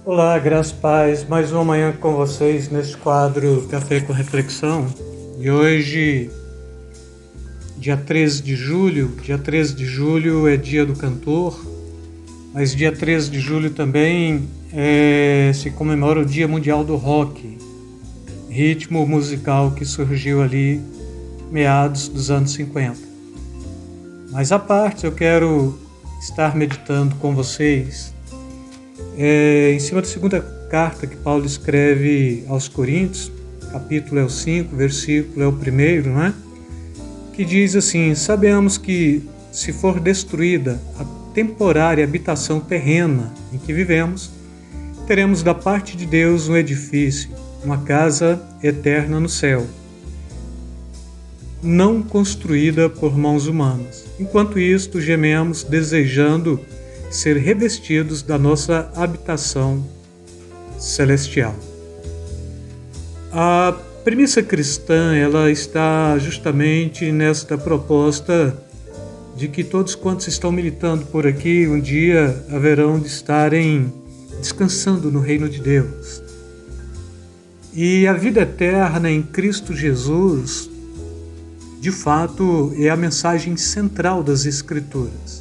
Olá, graças e paz, mais uma manhã com vocês neste quadro Café com Reflexão. E hoje, dia 13 de julho é dia do cantor, mas dia 13 de julho também se comemora o Dia Mundial do Rock, ritmo musical que surgiu ali meados dos anos 50. Mas à parte, eu quero estar meditando com vocês em cima da segunda carta que Paulo escreve aos Coríntios, capítulo é o 5, versículo é o 1, não é? Que diz assim: sabemos que se for destruída a temporária habitação terrena em que vivemos, teremos da parte de Deus um edifício, uma casa eterna no céu, não construída por mãos humanas. Enquanto isto, gememos desejando ser revestidos da nossa habitação celestial. A premissa cristã, ela está justamente nesta proposta de que todos quantos estão militando por aqui um dia haverão de estarem descansando no reino de Deus. E a vida eterna em Cristo Jesus, de fato, é a mensagem central das Escrituras.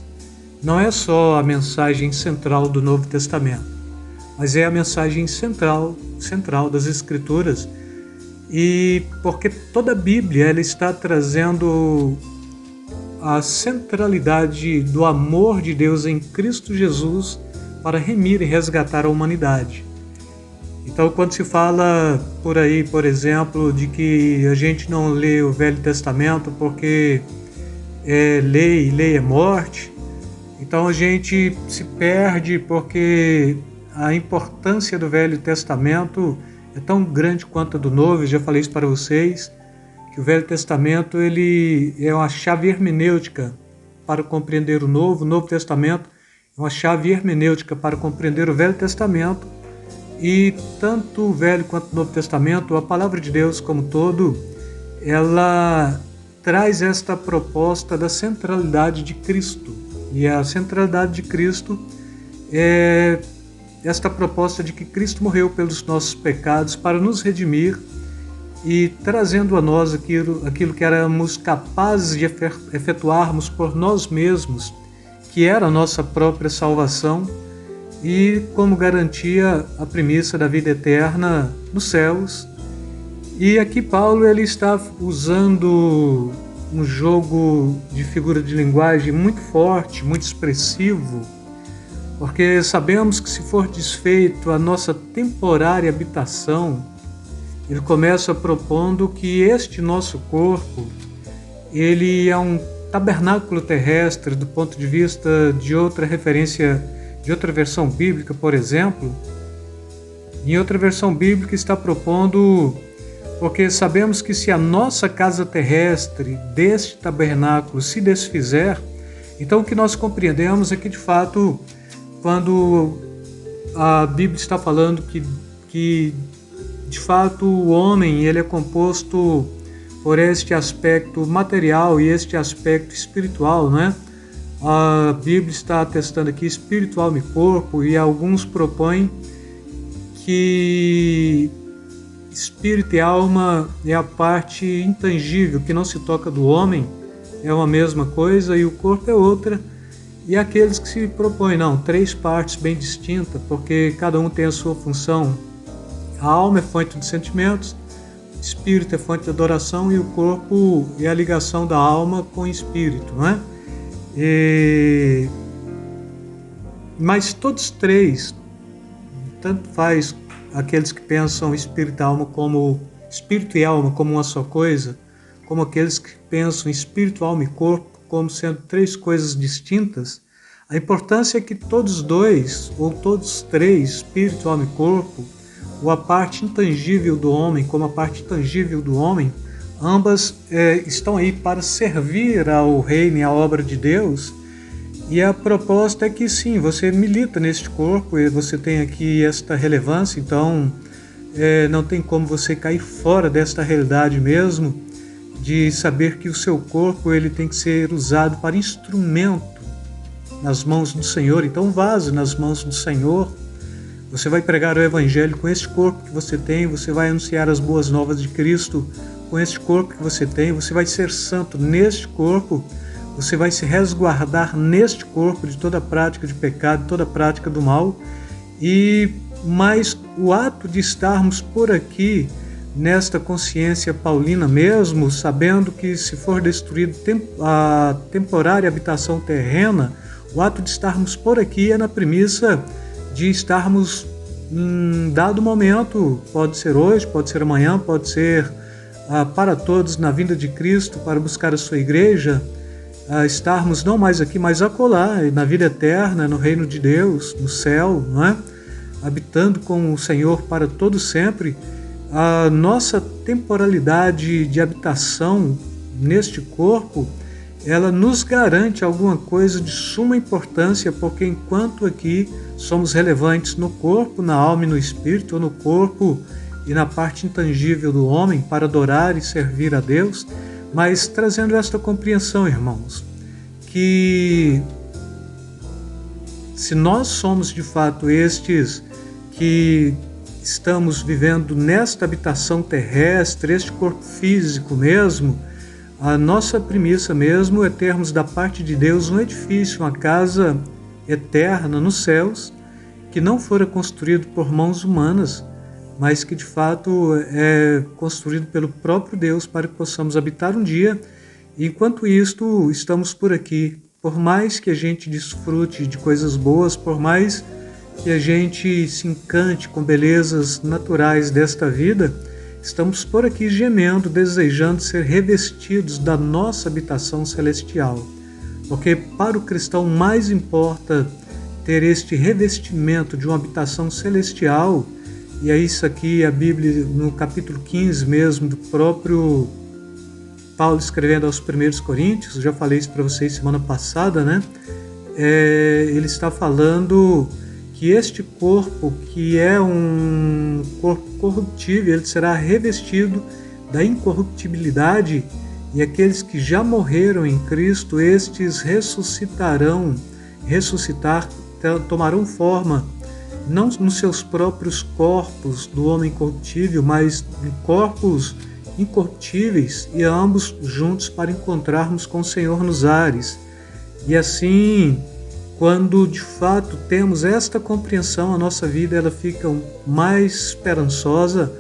Não é só a mensagem central do Novo Testamento, mas é a mensagem central das Escrituras, e porque toda a Bíblia ela está trazendo a centralidade do amor de Deus em Cristo Jesus para remir e resgatar a humanidade. Então, quando se fala por aí, por exemplo, de que a gente não lê o Velho Testamento porque lei é morte, então a gente se perde porque a importância do Velho Testamento é tão grande quanto a do Novo. Eu já falei isso para vocês, que o Velho Testamento ele é uma chave hermenêutica para compreender o Novo Testamento é uma chave hermenêutica para compreender o Velho Testamento, e tanto o Velho quanto o Novo Testamento, a palavra de Deus como todo, ela traz esta proposta da centralidade de Cristo. E a centralidade de Cristo é esta proposta de que Cristo morreu pelos nossos pecados para nos redimir e trazendo a nós aquilo que éramos capazes de efetuarmos por nós mesmos, que era a nossa própria salvação, e como garantia a premissa da vida eterna nos céus. E aqui Paulo ele está usando um jogo de figura de linguagem muito forte, muito expressivo, porque sabemos que se for desfeito a nossa temporária habitação, ele começa propondo que este nosso corpo, ele é um tabernáculo terrestre do ponto de vista de outra referência, de outra versão bíblica, por exemplo. Em outra versão bíblica está propondo: porque sabemos que se a nossa casa terrestre deste tabernáculo se desfizer, então o que nós compreendemos é que, de fato, quando a Bíblia está falando que de fato, o homem ele é composto por este aspecto material e este aspecto espiritual, né? A Bíblia está atestando aqui espírito, alma e corpo, e alguns propõem que espírito e alma é a parte intangível, que não se toca do homem, é uma mesma coisa, e o corpo é outra. E aqueles que se propõem, não, três partes bem distintas, porque cada um tem a sua função. A alma é fonte de sentimentos, o espírito é fonte de adoração, e o corpo é a ligação da alma com o espírito, não é? Mas todos três, tanto faz aqueles que pensam espírito e alma como uma só coisa, como aqueles que pensam espírito, alma e corpo como sendo três coisas distintas. A importância é que todos dois, ou todos três, espírito, alma e corpo, ou a parte intangível do homem como a parte tangível do homem, ambas estão aí para servir ao reino e à obra de Deus. E a proposta é que sim, você milita neste corpo e você tem aqui esta relevância, então não tem como você cair fora desta realidade mesmo, de saber que o seu corpo ele tem que ser usado para instrumento nas mãos do Senhor. Então vaso nas mãos do Senhor, Você vai pregar o Evangelho com este corpo que você tem, você vai anunciar as boas novas de Cristo com este corpo que você tem, você vai ser santo neste corpo, você vai se resguardar neste corpo de toda prática de pecado, toda prática do mal. Mas o ato de estarmos por aqui, nesta consciência paulina mesmo, sabendo que se for destruído a temporária habitação terrena, o ato de estarmos por aqui é na premissa de estarmos em dado momento, pode ser hoje, pode ser amanhã, pode ser para todos na vinda de Cristo, para buscar a sua igreja, estarmos não mais aqui, mas acolá, na vida eterna, no reino de Deus, no céu, não é? Habitando com o Senhor para todo sempre. A nossa temporalidade de habitação neste corpo, ela nos garante alguma coisa de suma importância, porque enquanto aqui somos relevantes no corpo, na alma e no espírito, ou no corpo e na parte intangível do homem, para adorar e servir a Deus, mas trazendo esta compreensão, irmãos, que se nós somos de fato estes que estamos vivendo nesta habitação terrestre, este corpo físico mesmo, a nossa premissa mesmo é termos da parte de Deus um edifício, uma casa eterna nos céus, que não fora construído por mãos humanas, mas que de fato é construído pelo próprio Deus para que possamos habitar um dia. E enquanto isto, estamos por aqui. Por mais que a gente desfrute de coisas boas, por mais que a gente se encante com belezas naturais desta vida, estamos por aqui gemendo, desejando ser revestidos da nossa habitação celestial. Porque para o cristão mais importa ter este revestimento de uma habitação celestial, e é isso aqui a Bíblia, no capítulo 15 mesmo, do próprio Paulo escrevendo aos 1 Coríntios, já falei isso para vocês semana passada, né? Ele está falando que este corpo, que é um corpo corruptível, ele será revestido da incorruptibilidade, e aqueles que já morreram em Cristo, estes tomarão forma, não nos seus próprios corpos do homem corruptível, mas em corpos incorruptíveis, e ambos juntos para encontrarmos com o Senhor nos ares. E assim, quando de fato temos esta compreensão, a nossa vida ela fica mais esperançosa,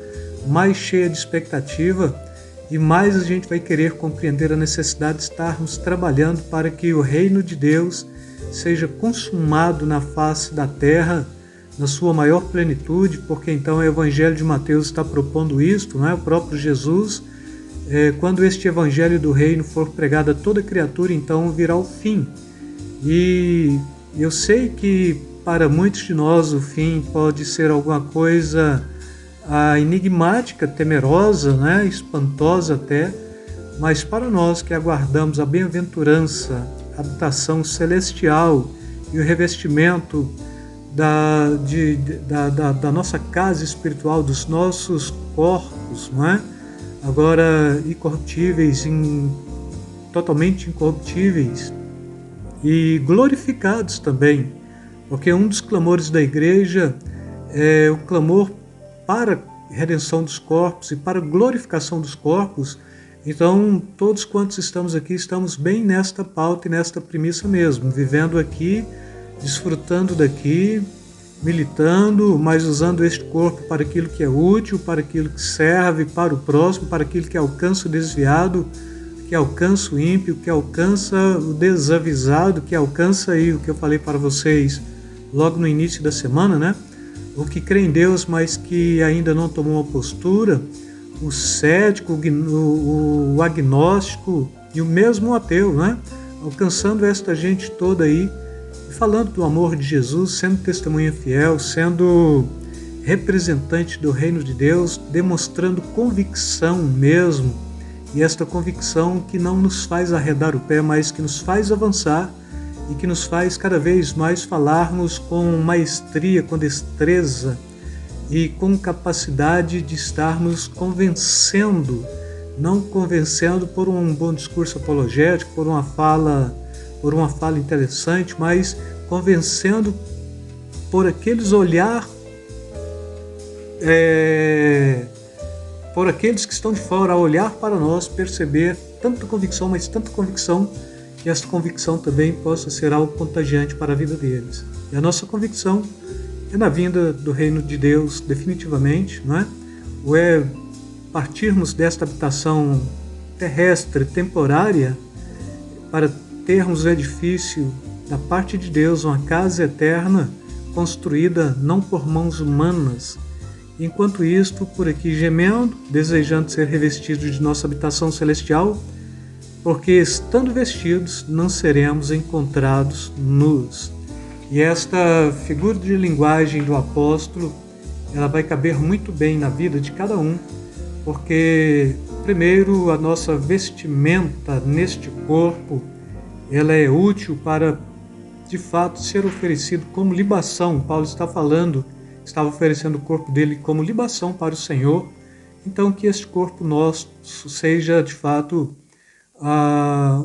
mais cheia de expectativa, e mais a gente vai querer compreender a necessidade de estarmos trabalhando para que o reino de Deus seja consumado na face da terra, na sua maior plenitude, porque então o Evangelho de Mateus está propondo isto, não é? O próprio Jesus, quando este Evangelho do reino for pregado a toda criatura, então virá o fim. E eu sei que para muitos de nós o fim pode ser alguma coisa enigmática, temerosa, né? Espantosa até, mas para nós que aguardamos a bem-aventurança, a habitação celestial e o revestimento da nossa casa espiritual, dos nossos corpos, não é? Agora incorruptíveis, totalmente incorruptíveis e glorificados também, porque um dos clamores da igreja é o clamor para a redenção dos corpos e para a glorificação dos corpos. Então, todos quantos estamos aqui, estamos bem nesta pauta e nesta premissa mesmo, vivendo aqui, desfrutando daqui, militando, mas usando este corpo para aquilo que é útil, para aquilo que serve para o próximo, para aquilo que alcança o desviado, que alcança o ímpio, que alcança o desavisado, que alcança aí o que eu falei para vocês logo no início da semana, né? O que crê em Deus, mas que ainda não tomou uma postura, o cético, o agnóstico e o mesmo ateu, né? Alcançando esta gente toda aí, falando do amor de Jesus, sendo testemunha fiel, sendo representante do reino de Deus, demonstrando convicção mesmo, e esta convicção que não nos faz arredar o pé, mas que nos faz avançar e que nos faz cada vez mais falarmos com maestria, com destreza e com capacidade de estarmos convencendo, não convencendo por um bom discurso apologético, por uma fala interessante, mas convencendo por aqueles olhar por aqueles que estão de fora, a olhar para nós, perceber tanta convicção, mas tanta convicção, que essa convicção também possa ser algo contagiante para a vida deles. E a nossa convicção é na vinda do reino de Deus, definitivamente, não é? Ou é partirmos desta habitação terrestre, temporária, para termos o edifício da parte de Deus, uma casa eterna, construída não por mãos humanas. Enquanto isto, por aqui gemendo, desejando ser revestidos de nossa habitação celestial, porque estando vestidos, não seremos encontrados nus. E esta figura de linguagem do apóstolo, ela vai caber muito bem na vida de cada um, porque, primeiro, a nossa vestimenta neste corpo, ela é útil para, de fato, ser oferecido como libação. Paulo estava oferecendo o corpo dele como libação para o Senhor. Então, que este corpo nosso seja, de fato,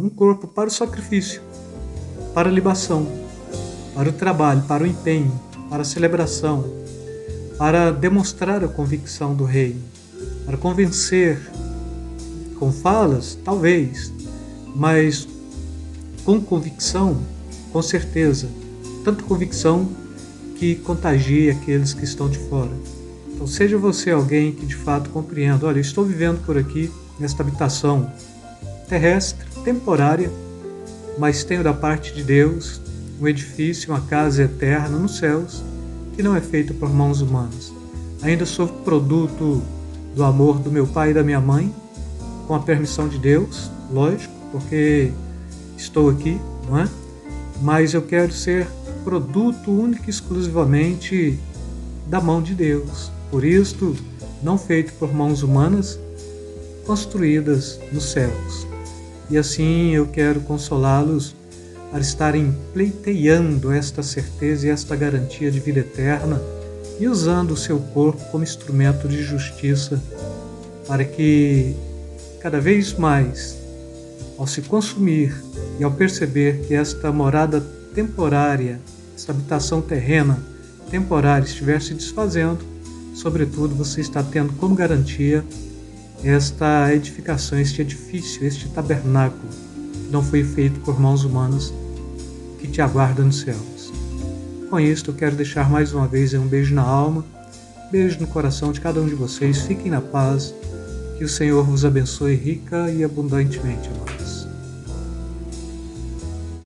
um corpo para o sacrifício, para a libação, para o trabalho, para o empenho, para a celebração, para demonstrar a convicção do reino, para convencer, com falas, talvez, mas com convicção, com certeza, tanta convicção que contagie aqueles que estão de fora. Então seja você alguém que de fato compreenda, olha, eu estou vivendo por aqui, nesta habitação terrestre, temporária, mas tenho da parte de Deus um edifício, uma casa eterna nos céus, que não é feita por mãos humanas. Ainda sou produto do amor do meu pai e da minha mãe, com a permissão de Deus, lógico, porque estou aqui, não é? Mas eu quero ser produto único e exclusivamente da mão de Deus. Por isto, não feito por mãos humanas, construídas nos céus. E assim eu quero consolá-los para estarem pleiteando esta certeza e esta garantia de vida eterna e usando o seu corpo como instrumento de justiça, para que cada vez mais, ao se consumir e ao perceber que esta morada temporária, esta habitação terrena temporária estiver se desfazendo, sobretudo você está tendo como garantia esta edificação, este edifício, este tabernáculo, que não foi feito por mãos humanas, que te aguarda nos céus. Com isto, eu quero deixar mais uma vez um beijo na alma, beijo no coração de cada um de vocês. Fiquem na paz, que o Senhor vos abençoe rica e abundantemente, amados.